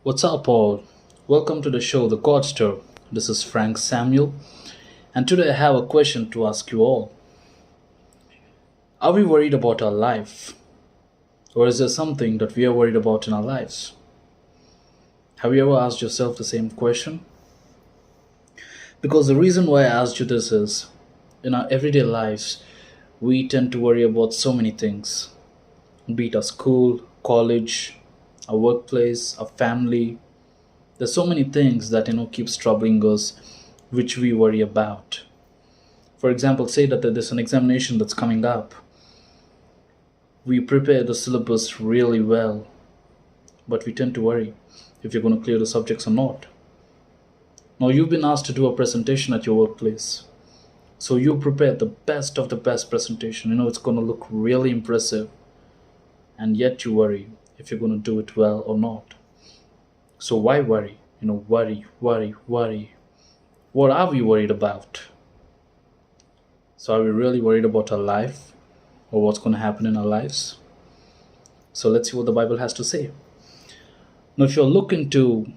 What's up, all? Welcome to the show, The GODSTER. This is Frank Samuel, and today I have a question to ask you all. Are we worried about our life, or is there something that we are worried about in our lives? Have you ever asked yourself the same question? Because the reason why I asked you this is in our everyday lives, we tend to worry about so many things, be it our school, college, our workplace, our family. There's so many things that keeps troubling us, which we worry about. For example, say that there's an examination that's coming up. We prepare the syllabus really well, but we tend to worry if you're going to clear the subjects or not. Now you've been asked to do a presentation at your workplace. So you prepare the best of the best presentation. It's going to look really impressive. And yet you worry if you're going to do it well or not. So why worry? Worry. What are we worried about? So are we really worried about our life or what's going to happen in our lives? So let's see what the Bible has to say. Now, if you look into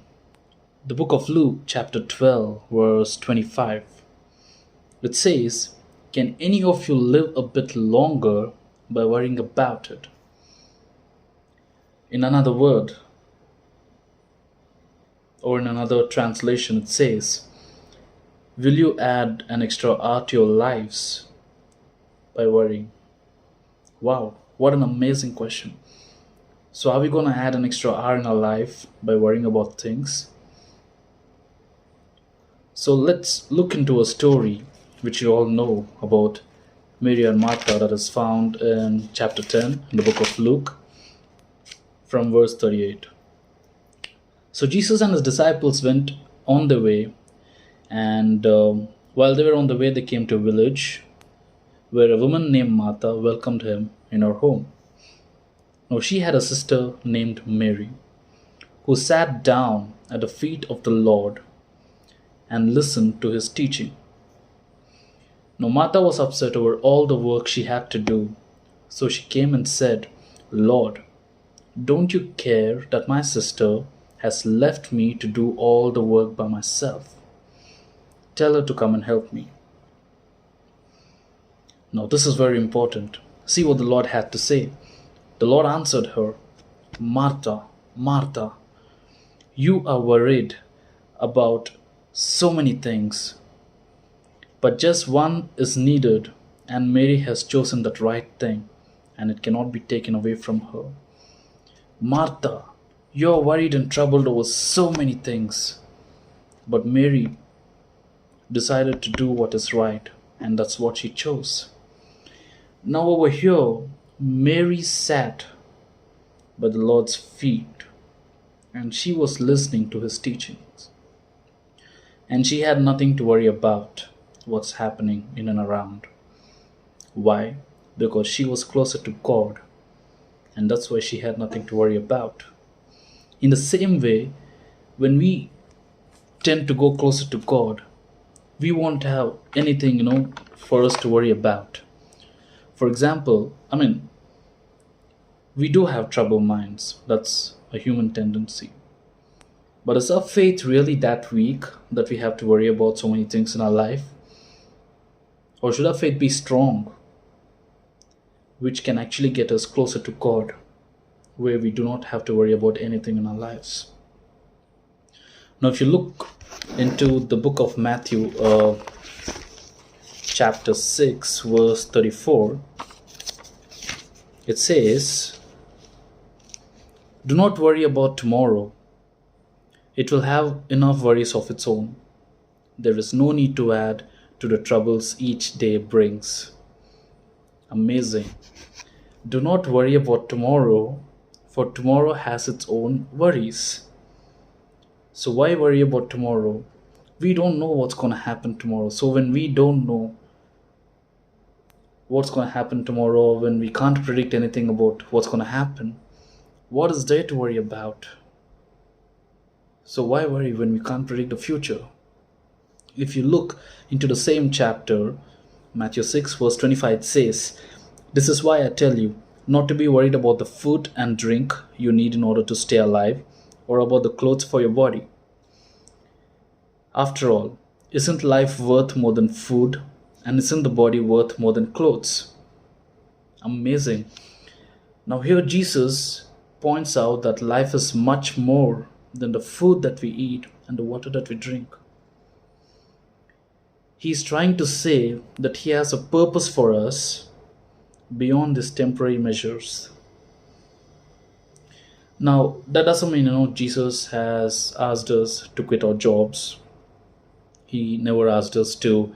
the book of Luke, chapter 12, verse 25, it says, "Can any of you live a bit longer by worrying about it?" In another word, or in another translation, it says, "Will you add an extra hour to your lives by worrying?" Wow, what an amazing question. So, are we going to add an extra hour in our life by worrying about things? So, let's look into a story which you all know about Mary and Martha that is found in chapter 10 in the book of Luke from verse 38. So, Jesus and his disciples went on their way, and while they were on the way, they came to a village where a woman named Martha welcomed him in her home. Now, she had a sister named Mary who sat down at the feet of the Lord and listened to his teaching. Now, Martha was upset over all the work she had to do, so she came and said, "Lord, don't you care that my sister has left me to do all the work by myself? Tell her to come and help me." Now, this is very important. See what the Lord had to say. The Lord answered her, "Martha, Martha, you are worried about so many things, but just one is needed, and Mary has chosen that right thing, and it cannot be taken away from her. Martha, you're worried and troubled over so many things, but Mary decided to do what is right, and that's what she chose." Now, over here, Mary sat by the Lord's feet, and she was listening to his teachings. And she had nothing to worry about what's happening in and around. Why? Because she was closer to God, and that's why she had nothing to worry about. In the same way, when we tend to go closer to God, we won't have anything, for us to worry about. For example, we do have troubled minds. That's a human tendency. But is our faith really that weak that we have to worry about so many things in our life? Or should our faith be strong, which can actually get us closer to God, where we do not have to worry about anything in our lives? Now, if you look into the book of Matthew, chapter 6, verse 34, it says, "Do not worry about tomorrow. It will have enough worries of its own. There is no need to add to the troubles each day brings." Amazing. Do not worry about tomorrow, for tomorrow has its own worries. So why worry about tomorrow? We don't know what's going to happen tomorrow. So when we don't know what's going to happen tomorrow, when we can't predict anything about what's going to happen, what is there to worry about? So why worry when we can't predict the future? If you look into the same chapter, Matthew 6, verse 25, it says, "This is why I tell you not to be worried about the food and drink you need in order to stay alive, or about the clothes for your body? After all, isn't life worth more than food? And isn't the body worth more than clothes? Amazing. Now, here Jesus points out that life is much more than the food that we eat and the water that we drink. He's trying to say that He has a purpose for us beyond these temporary measures. Now, that doesn't mean, Jesus has asked us to quit our jobs. He never asked us to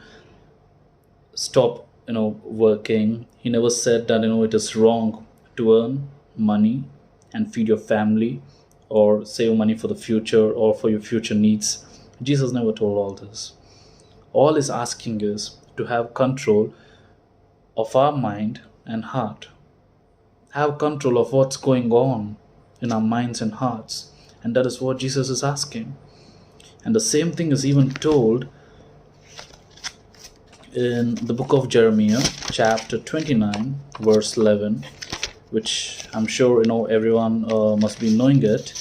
stop, working. He never said that, it is wrong to earn money and feed your family or save money for the future or for your future needs. Jesus never told all this. All He's asking is to have control of our mind and heart. Have control of what's going on in our minds and hearts. And that is what Jesus is asking. And the same thing is even told in the book of Jeremiah, chapter 29, verse 11, which I'm sure everyone must be knowing it,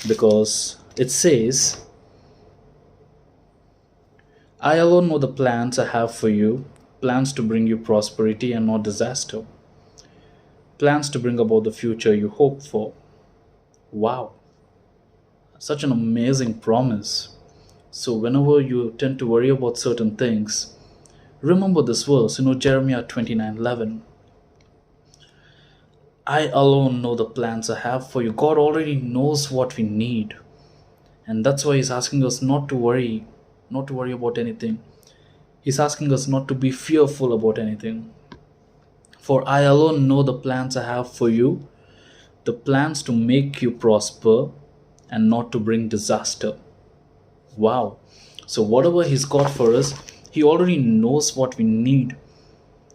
because it says, I alone know the plans I have for you, plans to bring you prosperity and not disaster, plans to bring about the future you hope for. Wow, such an amazing promise. So whenever you tend to worry about certain things, remember this verse, Jeremiah 29:11. I alone know the plans I have for you. God already knows what we need. And that's why He's asking us not to worry about anything. He's asking us not to be fearful about anything. For I alone know the plans I have for you, the plans to make you prosper and not to bring disaster. Wow. So whatever He's got for us, He already knows what we need.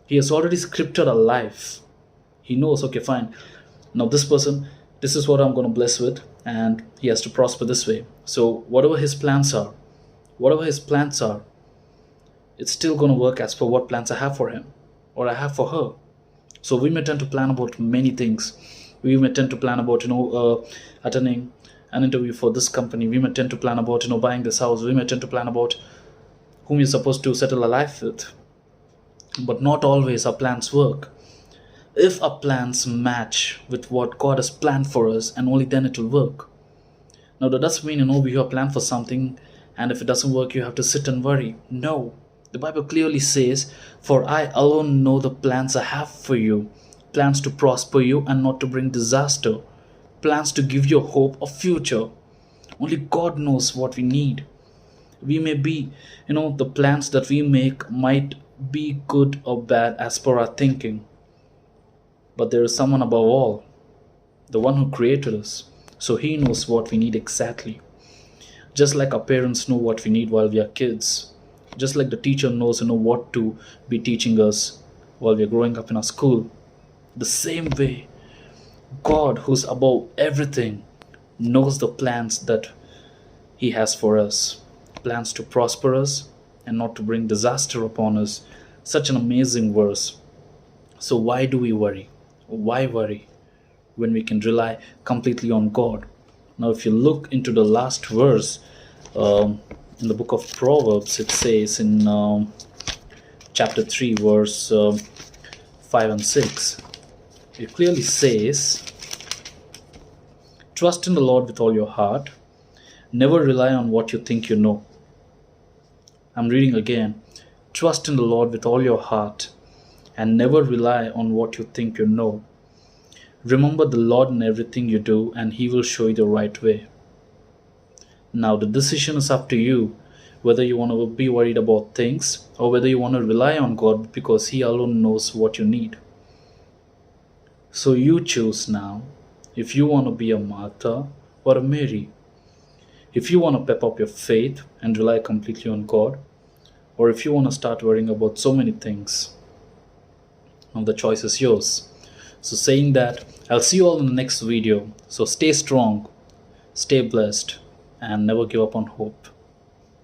He has already scripted our life. He knows, okay, fine. Now this person, this is what I'm going to bless with, and he has to prosper this way. So whatever his plans are, it's still going to work as per what plans I have for him or I have for her. So we may tend to plan about many things. We may tend to plan about, attending an interview for this company. We may tend to plan about, buying this house. We may tend to plan about whom you're supposed to settle a life with. But not always our plans work. If our plans match with what God has planned for us, and only then it will work. Now that doesn't mean, we have planned for something, and if it doesn't work, you have to sit and worry. No. The Bible clearly says, for I alone know the plans I have for you. Plans to prosper you and not to bring disaster. Plans to give you hope of future. Only God knows what we need. We may be, the plans that we make might be good or bad as per our thinking. But there is someone above all, the one who created us. So He knows what we need exactly. Just like our parents know what we need while we are kids. Just like the teacher knows, what to be teaching us while we are growing up in our school. The same way, God, who's above everything, knows the plans that He has for us. Plans to prosper us and not to bring disaster upon us. Such an amazing verse. So why do we worry? Why worry when we can rely completely on God? Now, if you look into the last verse in the book of Proverbs, it says in chapter 3, verse 5 and 6, it clearly says, trust in the Lord with all your heart. Never rely on what you think you know. I'm reading again. Trust in the Lord with all your heart and never rely on what you think you know. Remember the Lord in everything you do, and He will show you the right way. Now the decision is up to you, whether you want to be worried about things or whether you want to rely on God because He alone knows what you need. So you choose now if you want to be a Martha or a Mary. If you want to pep up your faith and rely completely on God, or if you want to start worrying about so many things. Now the choice is yours. So saying that, I'll see you all in the next video. So stay strong, stay blessed, and never give up on hope.